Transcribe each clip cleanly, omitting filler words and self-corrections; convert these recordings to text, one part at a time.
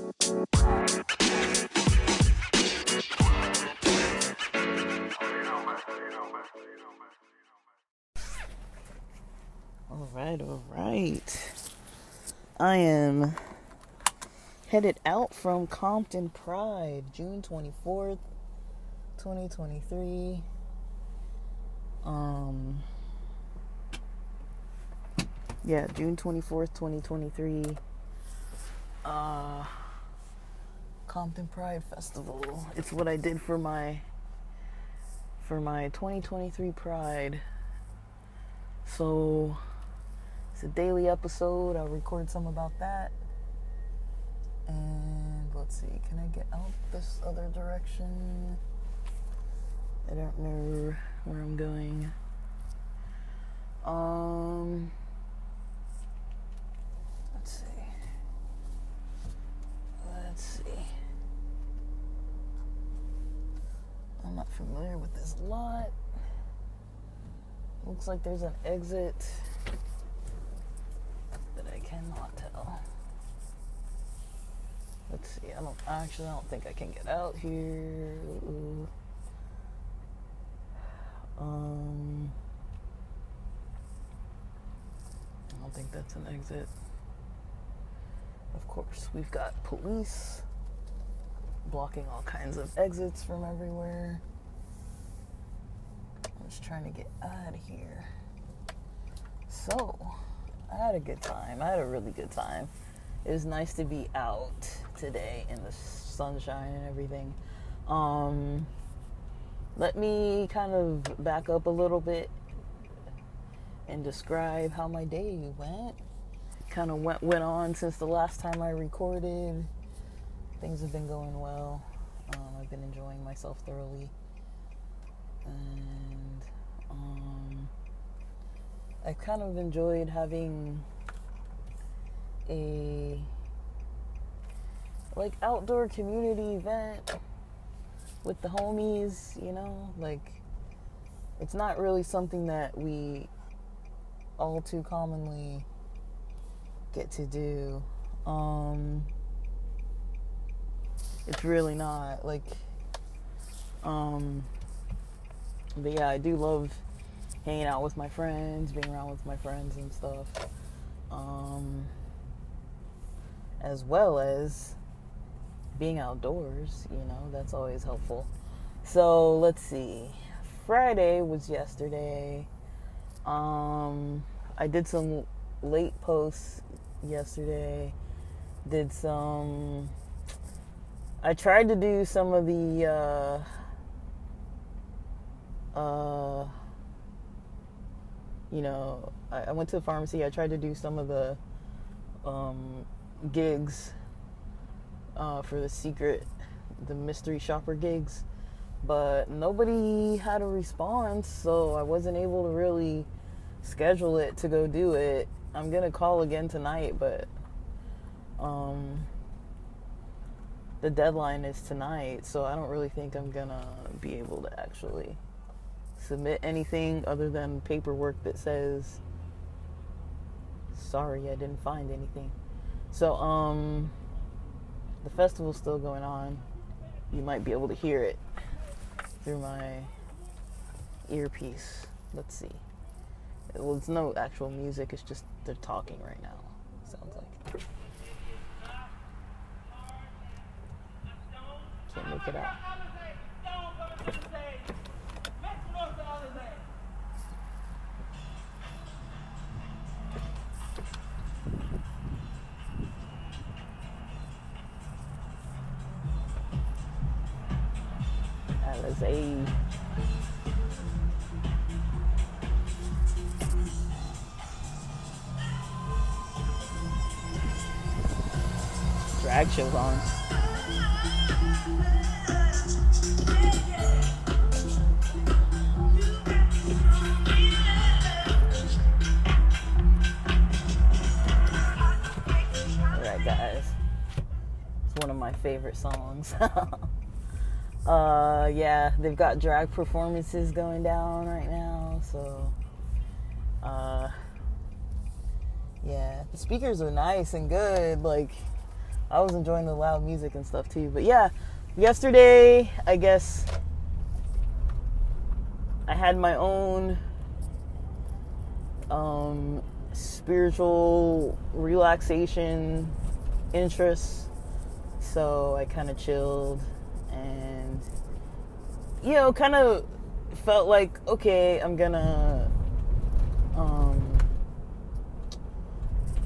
All right. I am headed out from Compton Pride, June 24th, 2023. June 24th, 2023. Compton Pride Festival. It's what I did for my 2023 Pride. So it's a daily episode. I'll record some about that. And let's see, can I get out this other direction? I don't know where I'm going. Let's see. I'm not familiar with this lot. Looks like there's an exit, but I cannot tell. Let's see. I don't think I can get out here. I don't think that's an exit. Of course, we've got police blocking all kinds of exits from everywhere. I'm just trying to get out of here. So, I had a good time. I had a really good time. It was nice to be out today in the sunshine and everything. Let me kind of back up a little bit and describe how my day went. Kind of went on since the last time I recorded. Things have been going well. I've been enjoying myself thoroughly. And I kind of enjoyed having a outdoor community event with the homies, it's not really something that we all too commonly get to do. It's really not but yeah, I do love hanging out with my friends, being around with my friends and stuff, as well as being outdoors, that's always helpful. So let's see, Friday was yesterday. I did some late posts yesterday. I tried to do some of the I went to the pharmacy. I tried to do some of the gigs for the mystery shopper gigs, but nobody had a response, so I wasn't able to really schedule it to go do it. I'm gonna call again tonight, but the deadline is tonight, so I don't really think I'm gonna be able to actually submit anything other than paperwork that says sorry, I didn't find anything. So the festival's still going on. You might be able to hear it through my earpiece. Let's see. Well, it's no actual music, it's just they're talking right now, sounds like. Can't make it out. Alizé. Drag shows on. Alright guys, it's one of my favorite songs. Yeah, they've got drag performances going down right now, so yeah, the speakers are nice and good. I was enjoying the loud music and stuff too. But yeah, yesterday, I guess I had my own spiritual relaxation interests. So I kind of chilled and, kind of felt like, okay, I'm gonna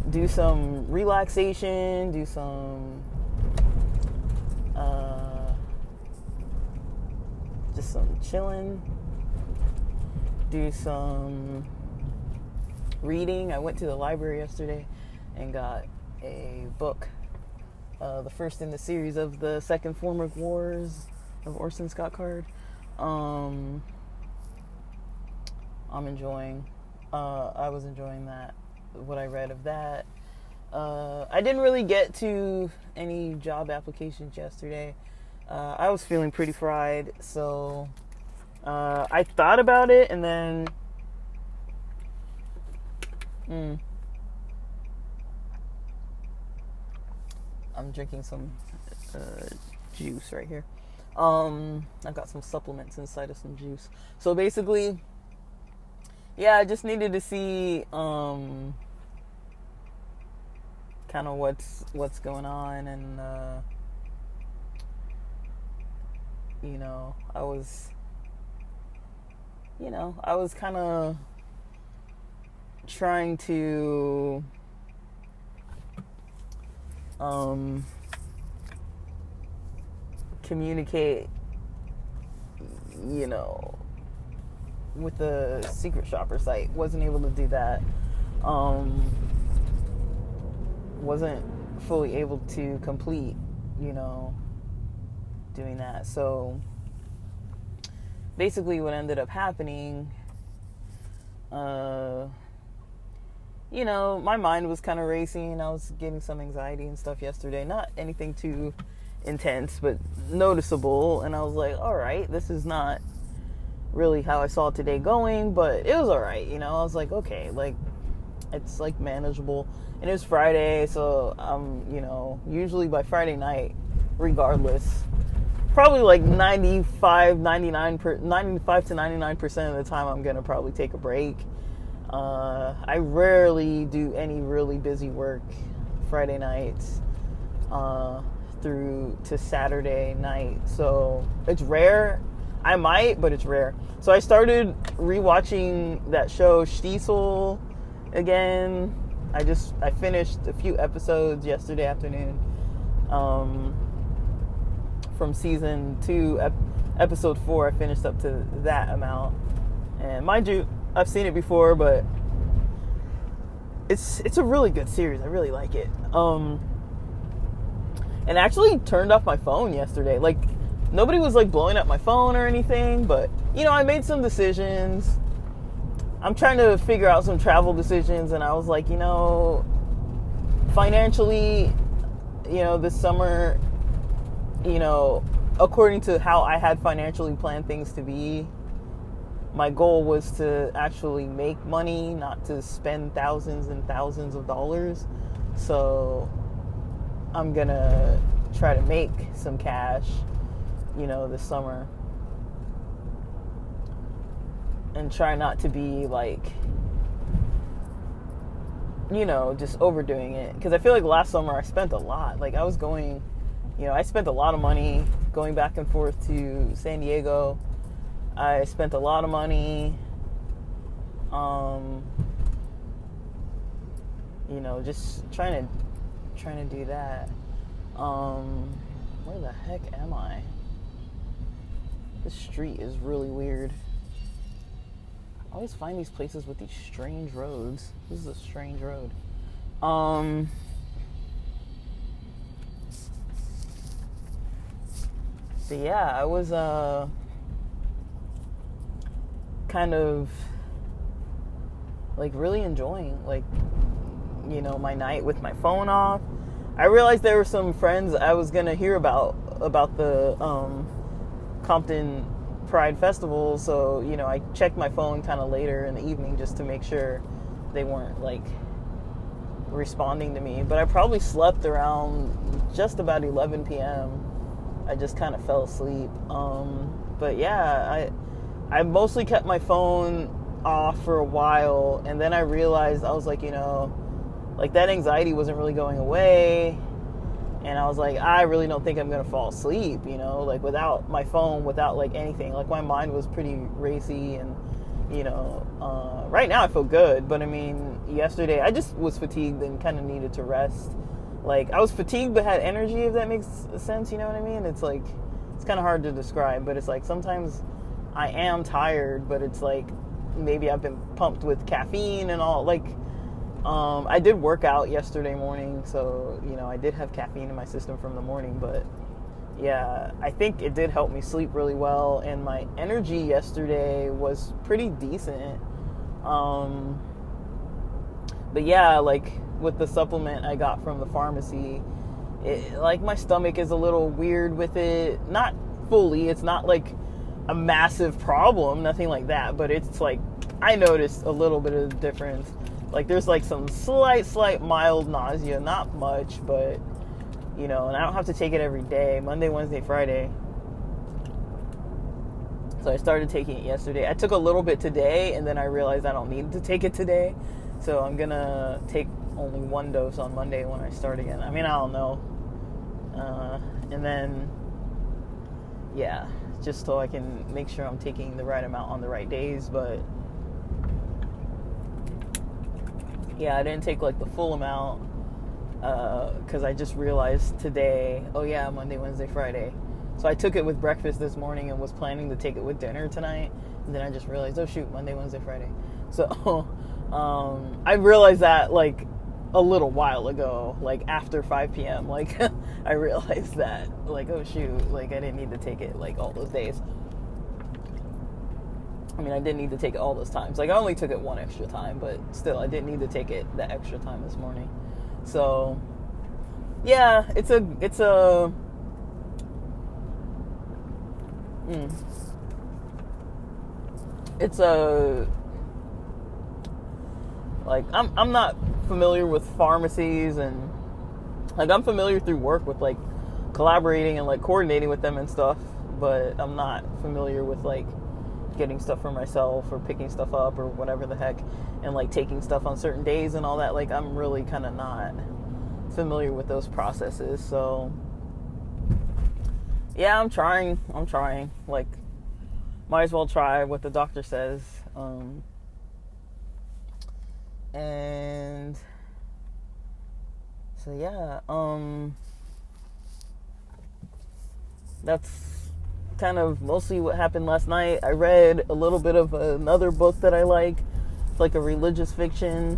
do some relaxation, do some just some chilling, do some reading. I went to the library yesterday and got a book, the first in the series of the Second Formic Wars of Orson Scott Card. I'm enjoying. I was enjoying that. What I read of that. I didn't really get to any job applications yesterday. I was feeling pretty fried, so I thought about it, and then I'm drinking some juice right here. I've got some supplements inside of some juice. So basically, yeah, I just needed to see kind of what's going on, and I was kind of trying to communicate, with the secret shopper site. Wasn't able to do that. Wasn't fully able to complete, doing that. So basically what ended up happening, my mind was kind of racing. I was getting some anxiety and stuff yesterday. Not anything too intense, but noticeable. And I was like, all right, this is not really how I saw today going, but it was all right. I was like, okay, like, it's like manageable. And it was Friday, so usually by Friday night, regardless, probably like 95 to 99% of the time, I'm gonna probably take a break. I rarely do any really busy work Friday nights through to Saturday night, so it's rare. I might, but it's rare. So I started rewatching that show Stiesel again. I finished a few episodes yesterday afternoon from season 2, episode 4. I finished up to that amount, and mind you, I've seen it before, but it's a really good series. I really like it. And I actually turned off my phone yesterday. Like, nobody was like blowing up my phone or anything, but I made some decisions. I'm trying to figure out some travel decisions, and I was like, financially, this summer, according to how I had financially planned things to be, my goal was to actually make money, not to spend thousands and thousands of dollars. So I'm gonna try to make some cash, this summer, and try not to be like, just overdoing it. Because I feel like last summer I spent a lot. Like, I was going, I spent a lot of money going back and forth to San Diego. I spent a lot of money, just trying to do that. Where the heck am I? This street is really weird. I always find these places with these strange roads. This is a strange road. So yeah, I was kind of like really enjoying my night with my phone off. I realized there were some friends I was gonna hear about the Compton Pride Festival, so I checked my phone kind of later in the evening just to make sure they weren't like responding to me. But I probably slept around just about 11 p.m. I just kind of fell asleep. But yeah, I mostly kept my phone off for a while, and then I realized, I was like, like that anxiety wasn't really going away, and I was like, I really don't think I'm gonna fall asleep, like without my phone, without like anything. Like my mind was pretty racy, and right now I feel good, but I mean, yesterday I just was fatigued and kind of needed to rest. Like I was fatigued but had energy, if that makes sense, you know what I mean? It's like, it's kind of hard to describe, but it's like sometimes I am tired, but it's like maybe I've been pumped with caffeine and all. Like I did work out yesterday morning, so I did have caffeine in my system from the morning. But yeah, I think it did help me sleep really well, and my energy yesterday was pretty decent. But yeah, like with the supplement I got from the pharmacy, like my stomach is a little weird with it. Not fully, it's not like a massive problem, nothing like that, but it's like I noticed a little bit of difference. Like there's like some slight mild nausea, not much, but and I don't have to take it every day, Monday, Wednesday, Friday. So I started taking it yesterday. I took a little bit today, and then I realized I don't need to take it today, so I'm gonna take only one dose on Monday when I start again. I mean, I don't know. And then yeah, just so I can make sure I'm taking the right amount on the right days. But yeah, I didn't take like the full amount because I just realized today, oh yeah, Monday, Wednesday, Friday. So I took it with breakfast this morning and was planning to take it with dinner tonight, and then I just realized, oh shoot, Monday, Wednesday, Friday. So I realized that like a little while ago, like after 5 p.m. Like I realized that, like, oh shoot, like I didn't need to take it like all those days. I mean, I didn't need to take it all those times. Like I only took it one extra time, but still I didn't need to take it the extra time this morning. So yeah, it's a like I'm not familiar with pharmacies, and like I'm familiar through work with like collaborating and like coordinating with them and stuff, but I'm not familiar with like getting stuff for myself or picking stuff up or whatever the heck, and like taking stuff on certain days and all that. Like I'm really kind of not familiar with those processes. So yeah, I'm trying. Like, might as well try what the doctor says. And so yeah, that's kind of mostly what happened last night. I read a little bit of another book that I like. It's like a religious fiction.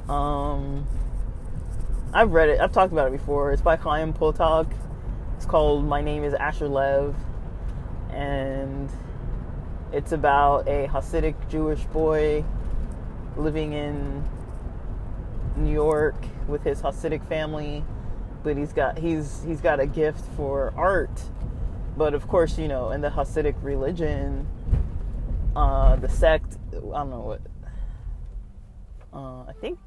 I've read it. I've talked about it before. It's by Chaim Potok. It's called My Name is Asher Lev, and it's about a Hasidic Jewish boy living in New York with his Hasidic family, but he's got a gift for art. But of course, in the Hasidic religion, the sect, I don't know what, I think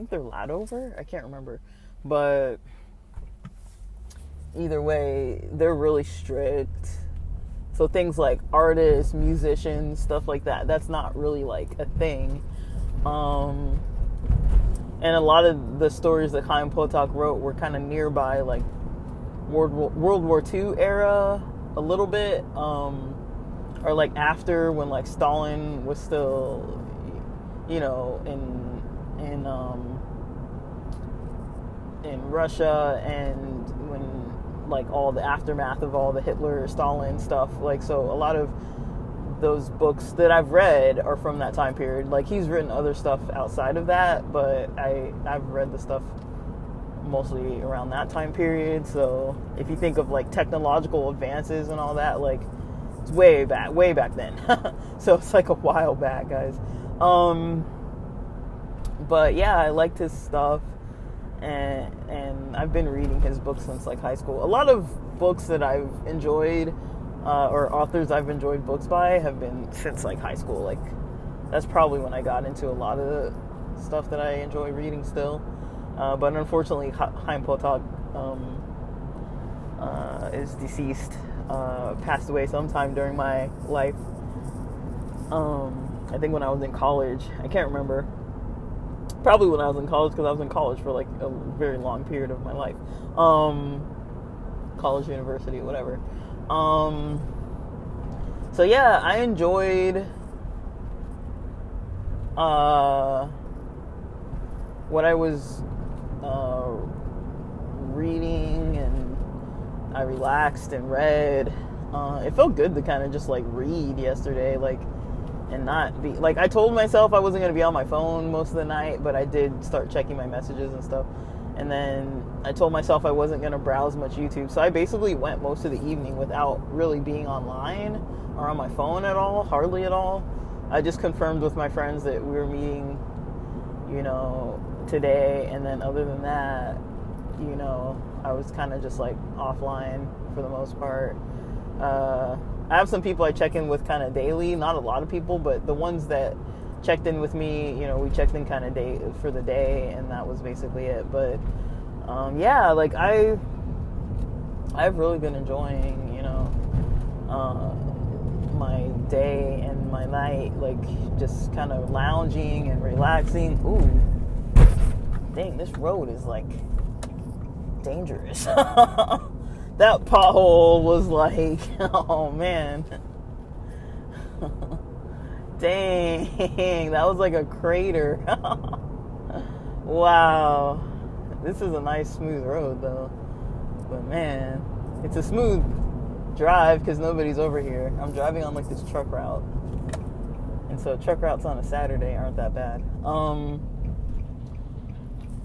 they're Ladover. I can't remember. But either way, they're really strict. So things like artists, musicians, stuff like that, that's not really like a thing. And a lot of the stories that Chaim Potok wrote were kind of nearby, like World War II era, a little bit, or like after, when like Stalin was still, in Russia, and when like all the aftermath of all the Hitler, Stalin stuff. Like, so a lot of those books that I've read are from that time period. Like, he's written other stuff outside of that, but I've read the stuff mostly around that time period. So if you think of like technological advances and all that, like it's way back then. So it's like a while back, guys. But yeah, I liked his stuff, and I've been reading his books since like high school. A lot of books that I've enjoyed, or authors I've enjoyed books by, have been since like high school. Like That's probably when I got into a lot of the stuff that I enjoy reading still. But unfortunately, Chaim Potok is deceased, passed away sometime during my life. I think when I was in college. I can't remember. Probably when I was in college, because I was in college for like a very long period of my life. College, university, whatever. So yeah, I enjoyed what I was reading, and I relaxed and read. It felt good to kind of just like read yesterday, like, and not be like, I told myself I wasn't going to be on my phone most of the night, but I did start checking my messages and stuff. And then I told myself I wasn't going to browse much YouTube. So I basically went most of the evening without really being online or on my phone at all, hardly at all. I just confirmed with my friends that we were meeting, today. And then other than that, I was kind of just like offline for the most part. I have some people I check in with kind of daily, not a lot of people, but the ones that checked in with me, we checked in kind of day for the day, and that was basically it. But yeah, like I've really been enjoying, my day and my night, like just kind of lounging and relaxing. Ooh, dang, this road is like dangerous. That pothole was like, oh man. Dang, that was like a crater. Wow. This is a nice smooth road though. But man, it's a smooth drive because nobody's over here. I'm driving on like this truck route. And so truck routes on a Saturday aren't that bad.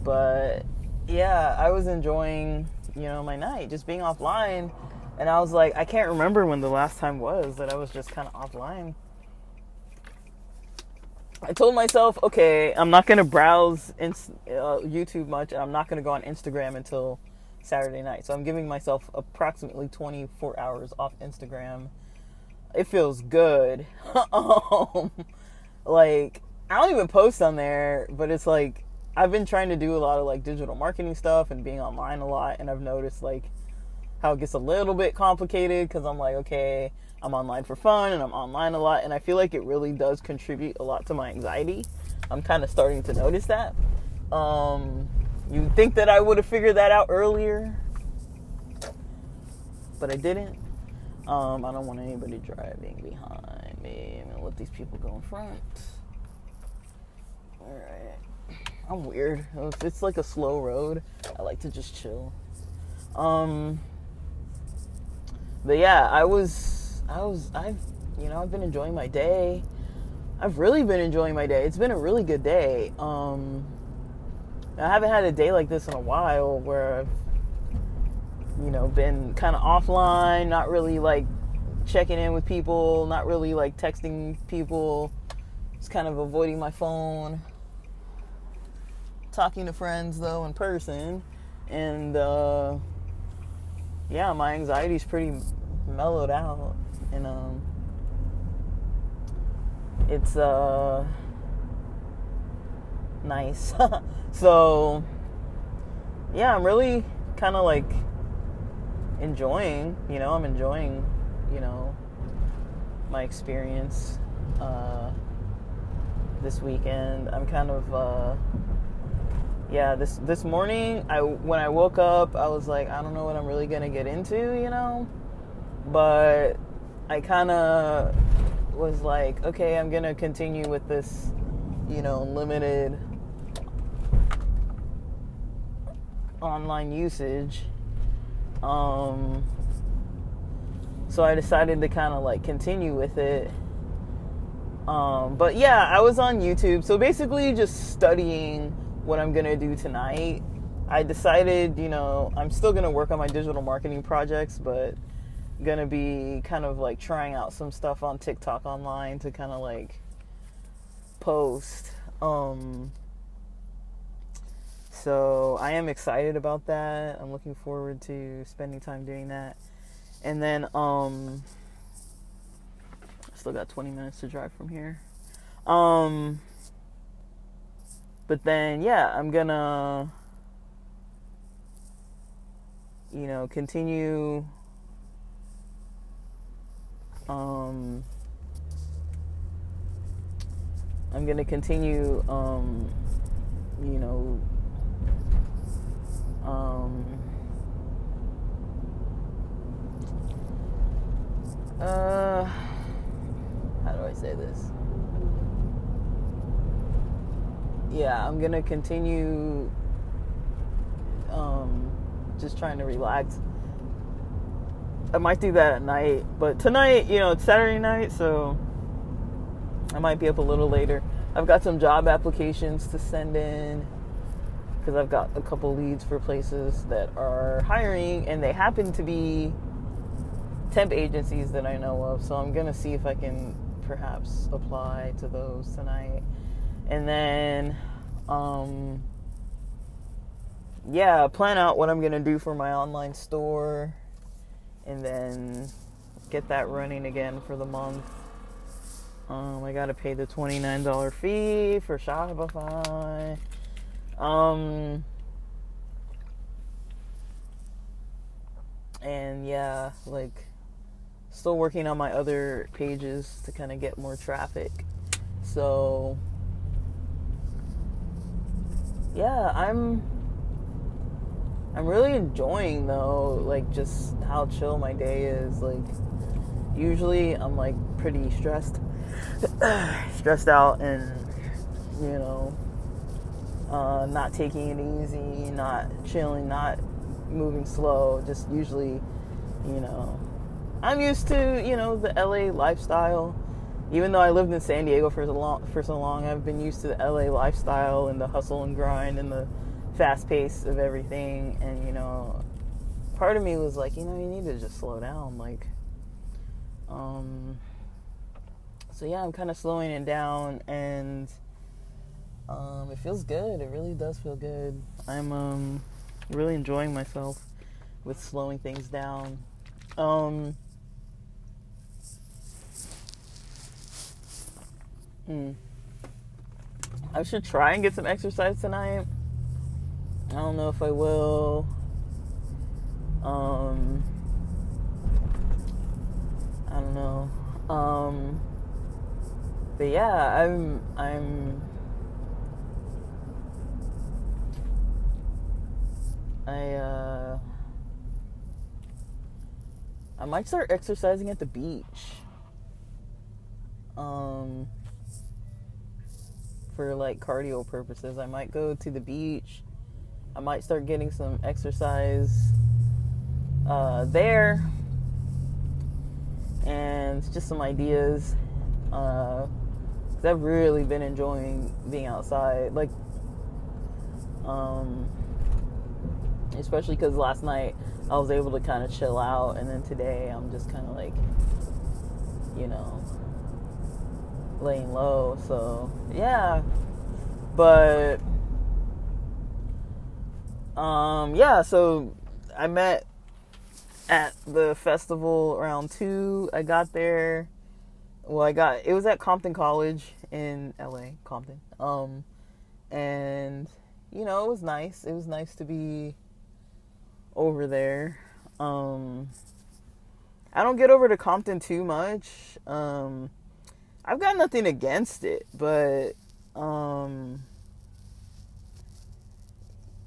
But yeah, I was enjoying, my night, just being offline. And I was like, I can't remember when the last time was that I was just kind of offline. I told myself, okay, I'm not going to browse YouTube much, and I'm not going to go on Instagram until Saturday night. So I'm giving myself approximately 24 hours off Instagram. It feels good. Like, I don't even post on there, but it's like, I've been trying to do a lot of like digital marketing stuff and being online a lot, and I've noticed like how it gets a little bit complicated because I'm like, okay, I'm online for fun and I'm online a lot, and I feel like it really does contribute a lot to my anxiety. I'm kind of starting to notice that. You'd think that I would have figured that out earlier, but I didn't. I don't want anybody driving behind me. I'm gonna let these people go in front. Alright. I'm weird. If it's like a slow road, I like to just chill. But yeah, I've been enjoying my day. I've really been enjoying my day. It's been a really good day. I haven't had a day like this in a while where I've, been kind of offline, not really like checking in with people, not really like texting people, just kind of avoiding my phone. Talking to friends though in person, and yeah, my anxiety's pretty mellowed out, and it's nice. So yeah, I'm really kind of like enjoying, I'm enjoying, my experience this weekend. I'm kind of yeah, this morning, when I woke up, I was like, I don't know what I'm really gonna get into, but I kind of was like, okay, I'm gonna continue with this, limited online usage. So I decided to kind of like continue with it. But yeah, I was on YouTube, so basically just studying what I'm gonna do tonight. I decided, I'm still gonna work on my digital marketing projects, but gonna be kind of like trying out some stuff on TikTok online to kind of like post. So I am excited about that. I'm looking forward to spending time doing that. And then I still got 20 minutes to drive from here. But then, yeah, I'm gonna, continue, I'm gonna continue, you know, how do I say this? Yeah, I'm gonna continue, just trying to relax. I might do that at night, but tonight, it's Saturday night, so I might be up a little later. I've got some job applications to send in because I've got a couple leads for places that are hiring, and they happen to be temp agencies that I know of. So I'm going to see if I can perhaps apply to those tonight. And then, plan out what I'm going to do for my online store, and then get that running again for the month. I got to pay the $29 fee for Shopify. And yeah, still working on my other pages to kind of get more traffic. So yeah, I'm really enjoying though, just how chill my day is. Usually I'm pretty stressed out, and not taking it easy, not chilling, not moving slow. Just usually, I'm used to the LA lifestyle. Even though I lived in San Diego for so long, I've been used to the LA lifestyle and the hustle and grind and the fast pace of everything. And part of me was you need to just slow down. So yeah, I'm kind of slowing it down, and it feels good. It really does feel good. I'm really enjoying myself with slowing things down. I should try and get some exercise tonight. I don't know if I will. I don't know. But yeah, I might start exercising at the beach. For cardio purposes. I might go to the beach. I might start getting some exercise there. And just some ideas. 'Cause I've really been enjoying being outside. Especially because last night I was able to kind of chill out, and then today I'm just kind of laying low. So yeah, but so I met at the festival around 2. I got there. Well, it was at Compton College in LA, Compton. And it was nice. It was nice to be over there. I don't get over to Compton too much. I've got nothing against it, but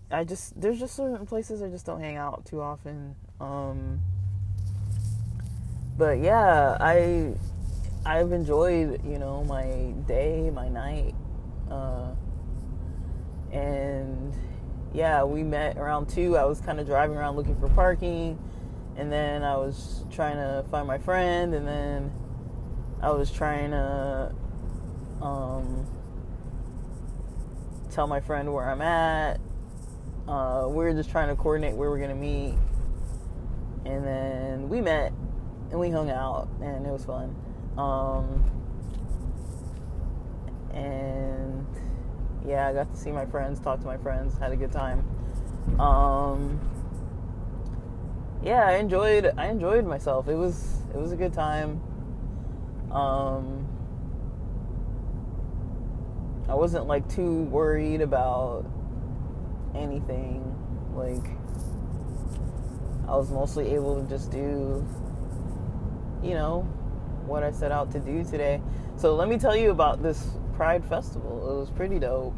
there's just certain places I just don't hang out too often. But yeah, I've enjoyed, my day, my night, and yeah, we met around 2. I was kind of driving around looking for parking, and then I was trying to find my friend, and then I was trying to tell my friend where I'm at. We were just trying to coordinate where we're gonna meet, and then we met and we hung out, and it was fun. And yeah, I got to see my friends, talk to my friends, had a good time. Yeah, I enjoyed myself. It was a good time. I wasn't like too worried about anything. Like, I was mostly able to just do, what I set out to do today. So let me tell you about this Pride Festival. It was pretty dope.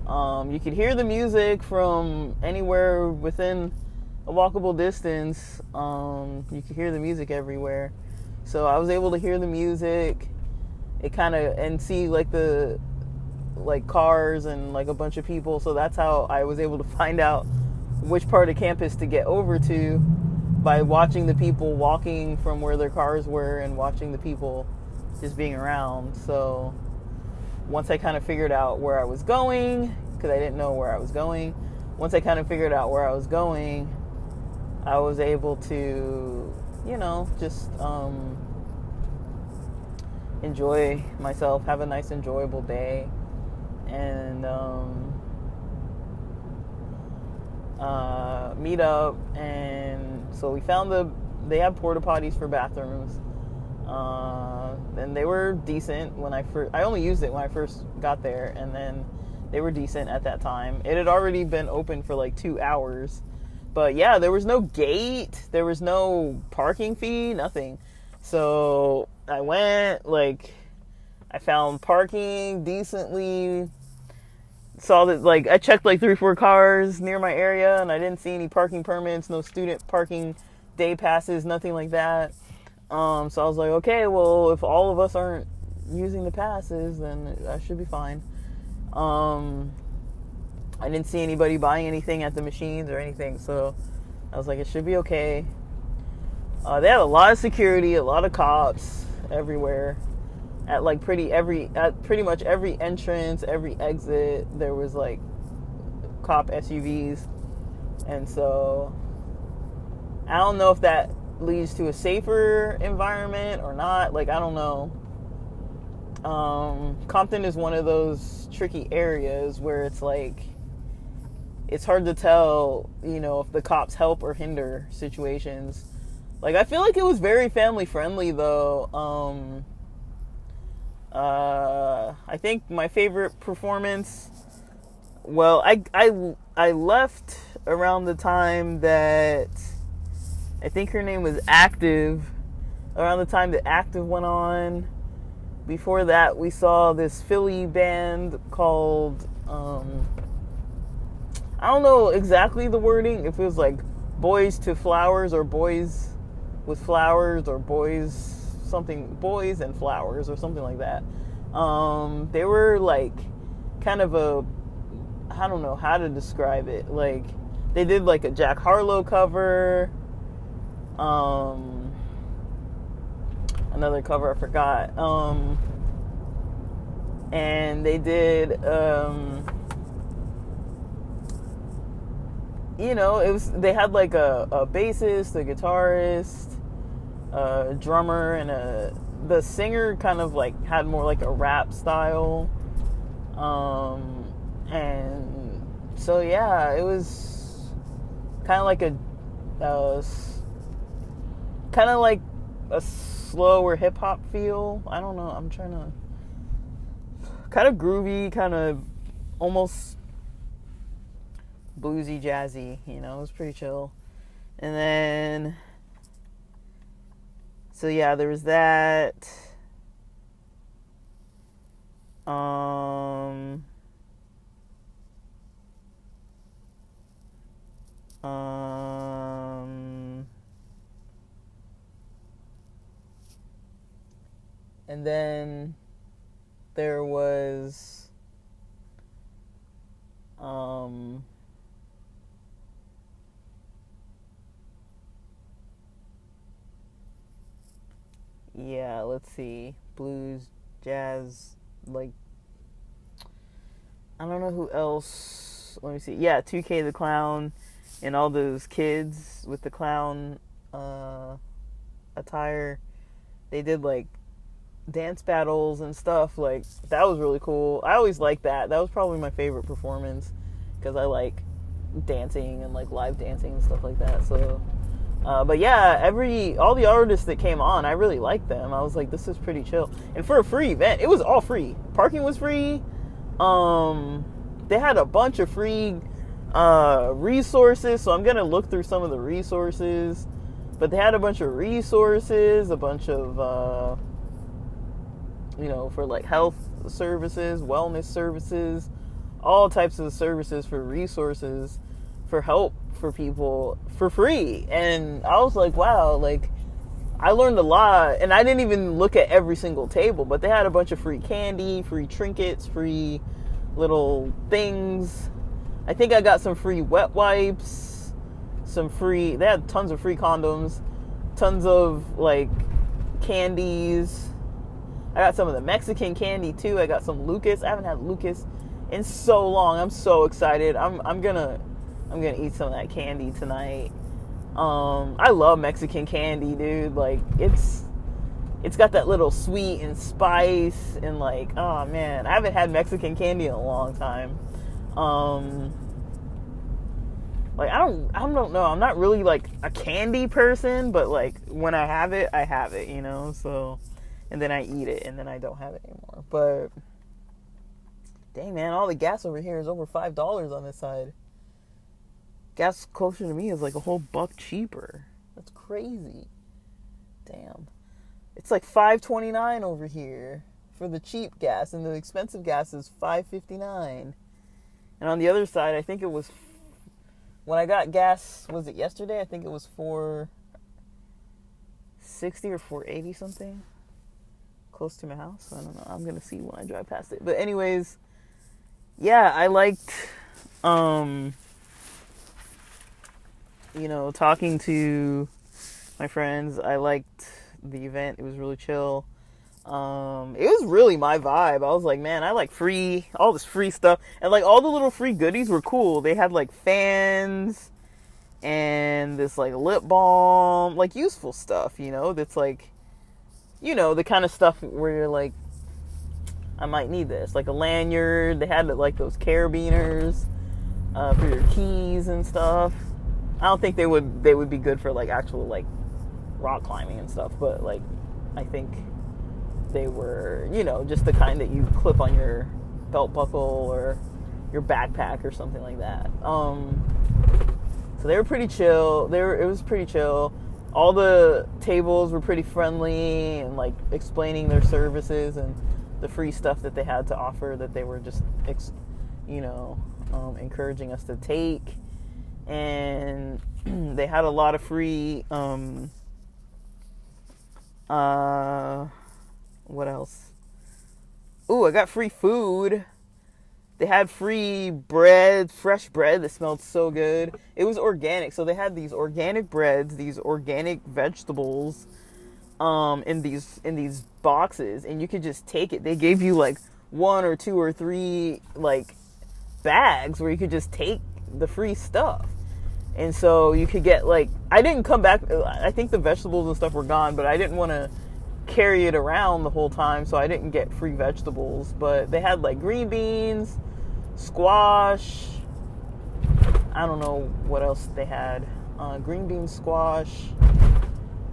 You could hear the music from anywhere within a walkable distance. You could hear the music everywhere. So I was able to hear the music. And see like the cars and like a bunch of people. So that's how I was able to find out which part of campus to get over to, by watching the people walking from where their cars were and watching the people just being around. So once I kind of figured out where I was going, because I didn't know where I was going, once I kind of figured out where I was going, I was able to, just enjoy myself, have a nice, enjoyable day, and meet up. And so we found they had porta potties for bathrooms, and they were decent when I only used it when I first got there, and then they were decent at that time. It had already been open for like 2 hours, but yeah, there was no gate, there was no parking fee, nothing. So I went, I found parking decently, saw that, I checked 3 or 4 cars near my area, and I didn't see any parking permits, no student parking day passes, nothing like that. So I was like, okay, well, if all of us aren't using the passes, then I should be fine. I didn't see anybody buying anything at the machines or anything, so I was like, it should be okay. They had a lot of security, a lot of cops everywhere. At pretty much every entrance, every exit, there was cop SUVs. And so I don't know if that leads to a safer environment or not. I don't know. Compton is one of those tricky areas where it's hard to tell, if the cops help or hinder situations. I feel like it was very family friendly though. I think my favorite performance, well, I left around the time that, I think her name was Active, around the time that Active went on. Before that, we saw this Philly band called, I don't know exactly the wording, if it was Boys to Flowers or Boys with Flowers or Boys and Flowers or something like that. They were kind of I don't know how to describe it. They did a Jack Harlow cover, another cover I forgot, and they did, they had a bassist, a guitarist, a drummer, and the singer kind of had more a rap style, and so yeah, it was kind of a slower hip hop feel. I don't know, I'm trying to, kind of groovy, kind of almost bluesy, jazzy, it was pretty chill. And then, so yeah, there was that. And then there was, yeah, let's see, blues, jazz, I don't know who else. Let me see. Yeah, 2K the Clown and all those kids with the clown attire. They did dance battles and stuff. That was really cool. I always liked that. That was probably my favorite performance because I like dancing and live dancing and stuff like that. So, but yeah, all the artists that came on, I really liked them. I was like, this is pretty chill. And for a free event, it was all free. Parking was free. They had a bunch of free resources, so I'm gonna look through some of the resources. But they had a bunch of resources, a bunch of for like health services, wellness services, all types of services for resources, for help for people for free. And I was like, wow, like I learned a lot. And I didn't even look at every single table, but they had a bunch of free candy, free trinkets, free little things. I think I got some free wet wipes, they had tons of free condoms, tons of like candies. I got some of the Mexican candy too. I got some Lucas. I haven't had Lucas in so long. I'm so excited. I'm gonna eat some of that candy tonight. I love Mexican candy, dude. Like it's got that little sweet and spice and like, oh man, I haven't had Mexican candy in a long time. Like I don't know. I'm not really like a candy person, but like when I have it, so. And then I eat it, and then I don't have it anymore. But, dang, man, all the gas over here is over $5 on this side. Gas closer to me is like a whole $1 cheaper. That's crazy. Damn. It's like $5.29 over here for the cheap gas, and the expensive gas is $5.59. And on the other side, I think it was, when I got gas, was it yesterday? I think it was $4.60 or $4.80 something. Close to my house. I don't know. I'm gonna see when I drive past it. But anyways, yeah, I liked talking to my friends. I liked the event. It was really chill. It was really my vibe. I was like, man, I like all this free stuff. And like all the little free goodies were cool. They had like fans and this like lip balm, like useful stuff, that's like, the kind of stuff where you're like, I might need this. Like a lanyard. They had like those carabiners for your keys and stuff. I don't think they would be good for like actual like rock climbing and stuff. But like, I think they were, just the kind that you clip on your belt buckle or your backpack or something like that. So they were pretty chill. It was pretty chill. All the tables were pretty friendly and like explaining their services and the free stuff that they had to offer that they were just, encouraging us to take. And they had a lot of free, what else? Ooh, I got free food. They had free bread, fresh bread that smelled so good. It was organic. So they had these organic breads, these organic vegetables, in these boxes, and you could just take it. They gave you like 1 or 2 or 3 like bags where you could just take the free stuff. And so you could get like, I didn't come back. I think the vegetables and stuff were gone, but I didn't want to carry it around the whole time, so I didn't get free vegetables. But they had like green beans, squash, I don't know what else they had, green bean squash,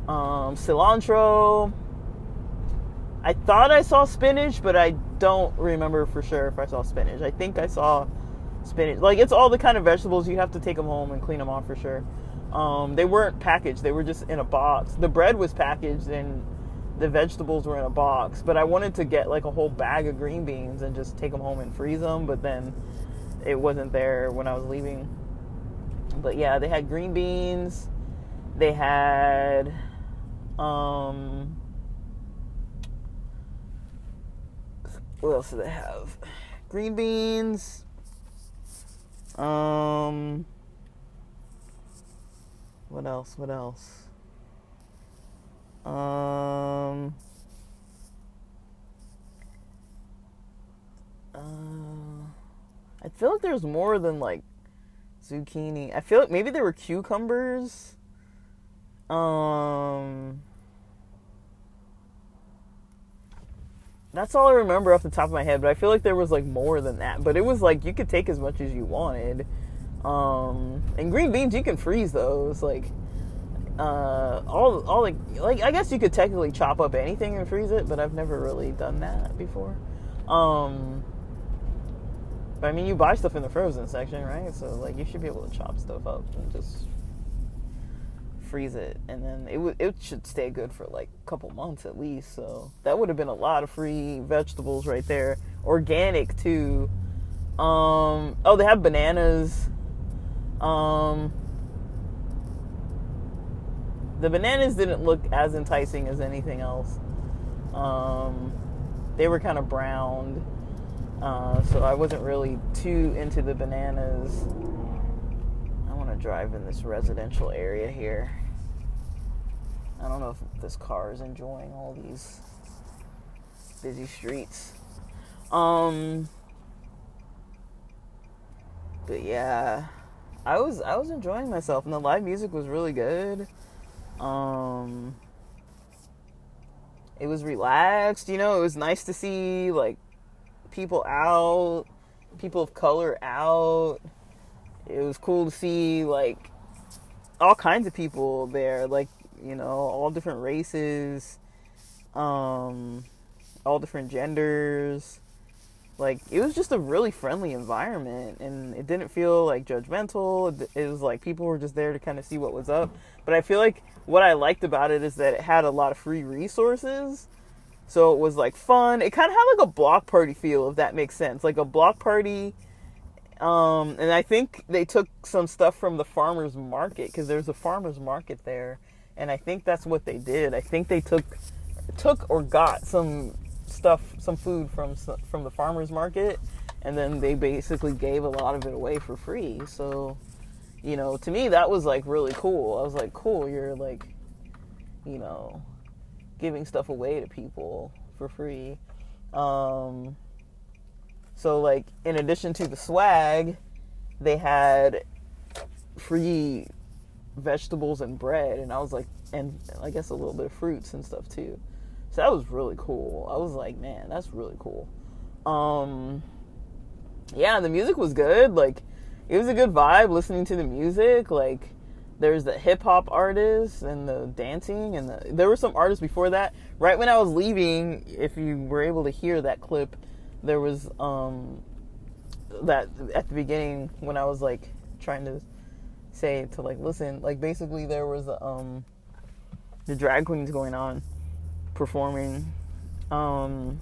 cilantro. I thought I saw spinach, but I don't remember for sure if I saw spinach. I think I saw spinach. Like, it's all the kind of vegetables. You have to take them home and clean them off for sure. They weren't packaged. They were just in a box. The bread was packaged and the vegetables were in a box, but I wanted to get like a whole bag of green beans and just take them home and freeze them, but then it wasn't there when I was leaving. But yeah, they had green beans. They had what else do they have? Green beans. What else? I feel like there's more than like zucchini. I feel like maybe there were cucumbers. That's all I remember off the top of my head, but I feel like there was like more than that. But it was like you could take as much as you wanted. And green beans, you can freeze those. Like all like I guess you could technically chop up anything and freeze it, but I've never really done that before. But I mean, you buy stuff in the frozen section, right? So like you should be able to chop stuff up and just freeze it, and then it should stay good for like a couple months at least. So that would have been a lot of free vegetables right there, organic too. Oh, they have bananas. The bananas didn't look as enticing as anything else. They were kind of browned, so I wasn't really too into the bananas. I want to drive in this residential area here. I don't know if this car is enjoying all these busy streets. But yeah, I was enjoying myself, and the live music was really good. It was relaxed, you know. It was nice to see like people out, people of color out. It was cool to see like all kinds of people there, like, you know, all different races, all different genders. Like, it was just a really friendly environment, and it didn't feel like judgmental. It was like people were just there to kind of see what was up. But I feel like what I liked about it is that it had a lot of free resources. So it was like fun. It kind of had like a block party feel, if that makes sense. Like a block party. And I think they took some stuff from the farmer's market, because there's a farmer's market there. And I think that's what they did. I think they took or got some stuff, some food from the farmer's market, and then they basically gave a lot of it away for free. So, you know, to me that was like really cool. I was like, cool, you're like, you know, giving stuff away to people for free. So like, in addition to the swag, they had free vegetables and bread, and I was like, and I guess a little bit of fruits and stuff too. So that was really cool. I was like, man, that's really cool. Yeah, the music was good. Like, it was a good vibe listening to the music. Like, there's the hip hop artists and the dancing, and there were some artists before that. Right when I was leaving, if you were able to hear that clip, there was that at the beginning when I was like trying to say to like listen, like basically there was the drag queens going on performing, and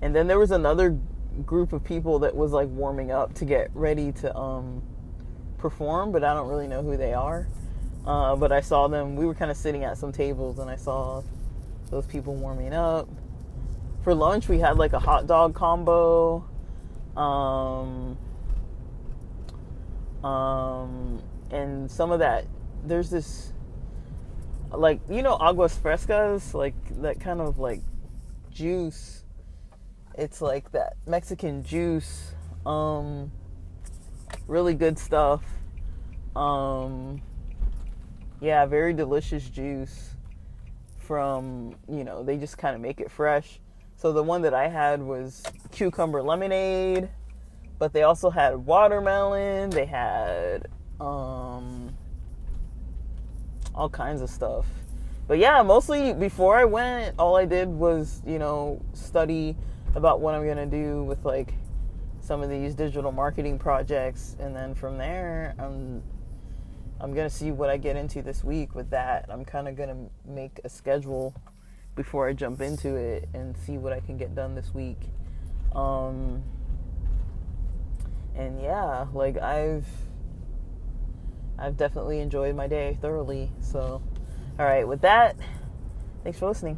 then there was another group of people that was like warming up to get ready to perform, but I don't really know who they are. But I saw them. We were kind of sitting at some tables, and I saw those people warming up. For lunch, we had like a hot dog combo. And some of that, there's this, like, you know, aguas frescas, like that kind of like juice. It's like that Mexican juice. Really good stuff. Yeah, very delicious juice from, you know, they just kind of make it fresh. So the one that I had was cucumber lemonade, but they also had watermelon. They had all kinds of stuff. But yeah, mostly before I went, all I did was, you know, study about what I'm going to do with like some of these digital marketing projects. And then from there, I'm going to see what I get into this week with that. I'm kind of going to make a schedule before I jump into it and see what I can get done this week. And yeah, like I've definitely enjoyed my day thoroughly. So, all right, with that, thanks for listening.